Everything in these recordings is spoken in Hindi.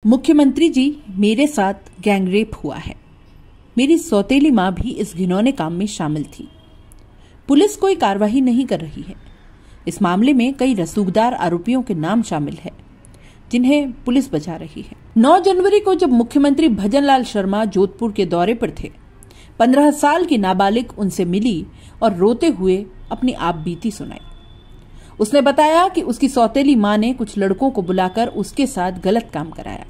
मुख्यमंत्री जी, मेरे साथ गैंगरेप हुआ है। मेरी सौतेली मां भी इस घिनौने काम में शामिल थी। पुलिस कोई कार्रवाई नहीं कर रही है। इस मामले में कई रसूखदार आरोपियों के नाम शामिल है, जिन्हें पुलिस बचा रही है। 9 जनवरी को जब मुख्यमंत्री भजनलाल शर्मा जोधपुर के दौरे पर थे, 15 साल की नाबालिग उनसे मिली और रोते हुए अपनी आपबीती सुनाई। उसने बताया कि उसकी सौतेली मां ने कुछ लड़कों को बुलाकर उसके साथ गलत काम कराया।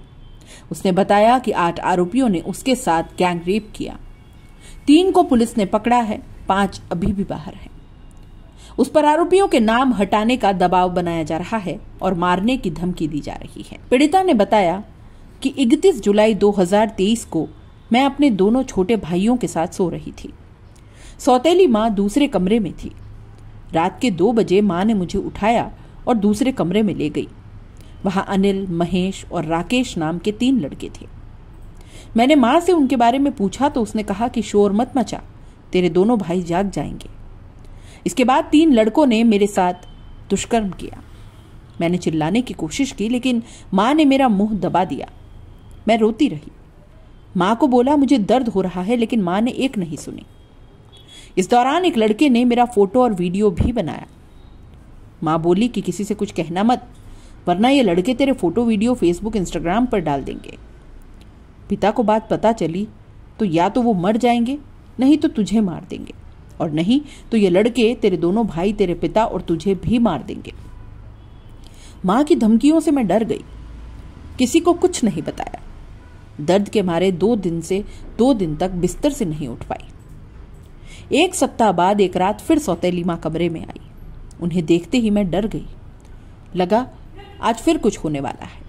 उसने बताया कि 8 आरोपियों ने उसके साथ गैंग रेप किया। 3 को पुलिस ने पकड़ा है, 5 अभी भी बाहर हैं। उस पर आरोपियों के नाम हटाने का दबाव बनाया जा रहा है और मारने की धमकी दी जा रही है। पीड़िता ने बताया कि 31 जुलाई 2023 को मैं अपने दोनों छोटे भाइयों के साथ सो रही थी। सौतेली मां दूसरे कमरे में थी। रात के 2 बजे मां ने मुझे उठाया और दूसरे कमरे में ले गई। वहां अनिल, महेश और राकेश नाम के 3 लड़के थे। मैंने मां से उनके बारे में पूछा तो उसने कहा कि शोर मत मचा, तेरे दोनों भाई जाग जाएंगे। इसके बाद 3 लड़कों ने मेरे साथ दुष्कर्म किया। मैंने चिल्लाने की कोशिश की, लेकिन मां ने मेरा मुंह दबा दिया। मैं रोती रही। मां को बोला मुझे दर्द हो रहा है, लेकिन मां ने एक नहीं सुनी। इस दौरान एक लड़के ने मेरा फोटो और वीडियो भी बनाया। मां बोली कि किसी से कुछ कहना मत, वरना ये लड़के तेरे फोटो वीडियो फेसबुक इंस्टाग्राम पर डाल देंगे। पिता को बात पता चली तो या तो वो मर जाएंगे, नहीं तो तुझे मार देंगे, और नहीं तो ये लड़के, तेरे दोनों भाई, तेरे पिता और तुझे भी मार देंगे। मां की धमकियों से मैं डर गई। किसी को कुछ नहीं बताया। दर्द के मारे 2 दिन तक बिस्तर से नहीं उठ पाई। 1 सप्ताह बाद एक रात फिर सौतेली मां कमरे में आई। उन्हें देखते ही मैं डर गई। लगा आज फिर कुछ होने वाला है।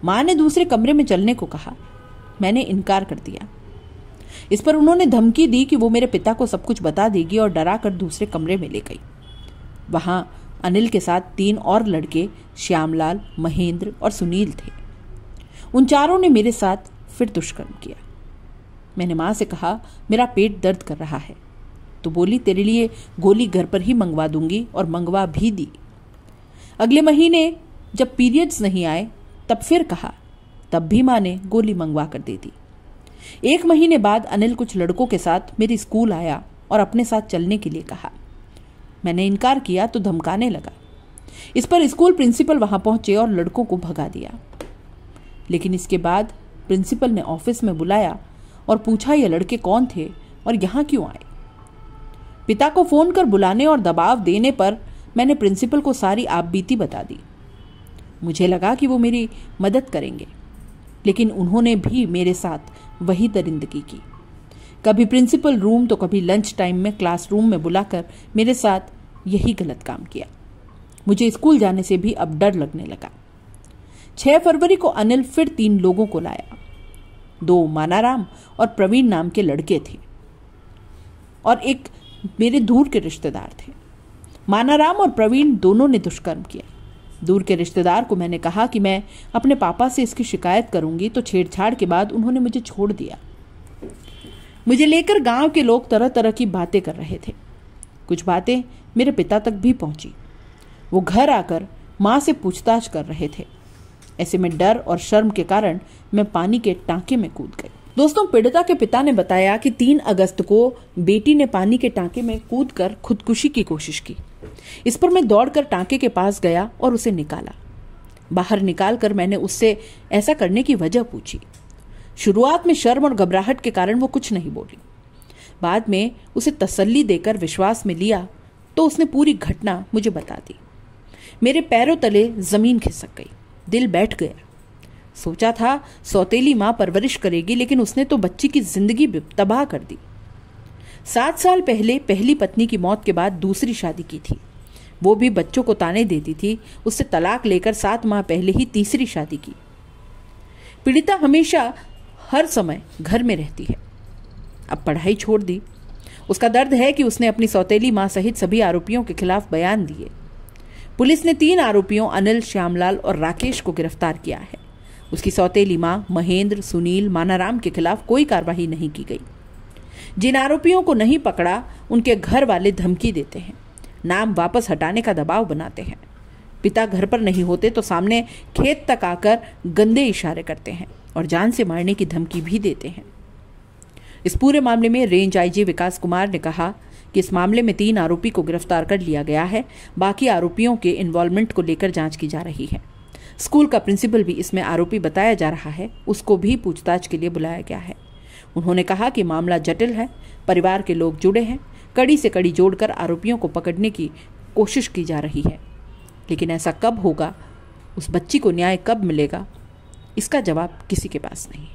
मां ने दूसरे कमरे में चलने को कहा। मैंने इनकार कर दिया। इस पर उन्होंने धमकी दी कि वो मेरे पिता को सब कुछ बता देगी और डरा कर दूसरे कमरे में ले गई। वहां अनिल के साथ 3 और लड़के श्यामलाल, महेंद्र और सुनील थे। उन चारों ने मेरे साथ फिर दुष्कर्म किया। मैंने मां से कहा मेरा पेट दर्द कर रहा है, तो बोली तेरे लिए गोली घर पर ही मंगवा दूंगी, और मंगवा भी दी। अगले महीने जब पीरियड्स नहीं आए तब फिर कहा, तब भी मां ने गोली मंगवा कर दे दी। 1 महीने बाद अनिल कुछ लड़कों के साथ मेरी स्कूल आया और अपने साथ चलने के लिए कहा। मैंने इनकार किया तो धमकाने लगा। इस पर स्कूल प्रिंसिपल वहां पहुंचे और लड़कों को भगा दिया। लेकिन इसके बाद प्रिंसिपल ने ऑफिस में बुलाया और पूछा ये लड़के कौन थे और यहां क्यों आए। पिता को फोन कर बुलाने और दबाव देने पर मैंने प्रिंसिपल को सारी आपबीती बता दी। मुझे लगा कि वो मेरी मदद करेंगे, लेकिन उन्होंने भी मेरे साथ वही दरिंदगी की। कभी प्रिंसिपल रूम तो कभी लंच टाइम में क्लासरूम में बुलाकर मेरे साथ यही गलत काम किया। मुझे स्कूल जाने से भी अब डर लगने लगा। 6 फरवरी को अनिल फिर 3 लोगों को लाया। 2 मानाराम और प्रवीण नाम के लड़के थे और एक मेरे दूर के रिश्तेदार थे। मानाराम और प्रवीण दोनों ने दुष्कर्म किया। दूर के रिश्तेदार को मैंने कहा कि मैं अपने पापा से इसकी शिकायत करूंगी, तो छेड़छाड़ के बाद उन्होंने मुझे छोड़ दिया। मुझे लेकर गांव के लोग तरह तरह की बातें कर रहे थे। कुछ बातें मेरे पिता तक भी पहुंची। वो घर आकर मां से पूछताछ कर रहे थे। ऐसे में डर और शर्म के कारण मैं पानी के टांके में कूद गई। दोस्तों, पीड़िता के पिता ने बताया कि 3 अगस्त को बेटी ने पानी के टांके में कूदकर खुदकुशी की कोशिश की। इस पर मैं दौड़कर टांके के पास गया और उसे निकाला। बाहर निकालकर मैंने उससे ऐसा करने की वजह पूछी। शुरुआत में शर्म और घबराहट के कारण वो कुछ नहीं बोली। बाद में उसे तसल्ली देकर विश्वास में लिया तो उसने पूरी घटना मुझे बता दी। मेरे पैरों तले जमीन खिसक गई, दिल बैठ गया। सोचा था सौतेली मां परवरिश करेगी, लेकिन उसने तो बच्ची की जिंदगी तबाह कर दी। 7 साल पहले पहली पत्नी की मौत के बाद दूसरी शादी की थी। वो भी बच्चों को ताने देती थी। उससे तलाक लेकर 7 माह पहले ही तीसरी शादी की। पीड़िता हमेशा हर समय घर में रहती है। अब पढ़ाई छोड़ दी। उसका दर्द है कि उसने अपनी सौतेली मां सहित सभी आरोपियों के खिलाफ बयान दिए। पुलिस ने 3 आरोपियों अनिल, श्यामलाल और राकेश को गिरफ्तार किया है। उसकी सौतेली मां, महेंद्र, सुनील, मानाराम के खिलाफ कोई कार्रवाई नहीं की गई। जिन आरोपियों को नहीं पकड़ा, उनके घर वाले धमकी देते हैं, नाम वापस हटाने का दबाव बनाते हैं। पिता घर पर नहीं होते तो सामने खेत तक आकर गंदे इशारे करते हैं और जान से मारने की धमकी भी देते हैं। इस पूरे मामले में रेंज आईजी विकास कुमार ने कहा कि इस मामले में 3 आरोपी को गिरफ्तार कर लिया गया है। बाकी आरोपियों के इन्वॉल्वमेंट को लेकर जांच की जा रही है। स्कूल का प्रिंसिपल भी इसमें आरोपी बताया जा रहा है, उसको भी पूछताछ के लिए बुलाया गया है। उन्होंने कहा कि मामला जटिल है, परिवार के लोग जुड़े हैं, कड़ी से कड़ी जोड़कर आरोपियों को पकड़ने की कोशिश की जा रही है, लेकिन ऐसा कब होगा, उस बच्ची को न्याय कब मिलेगा, इसका जवाब किसी के पास नहीं।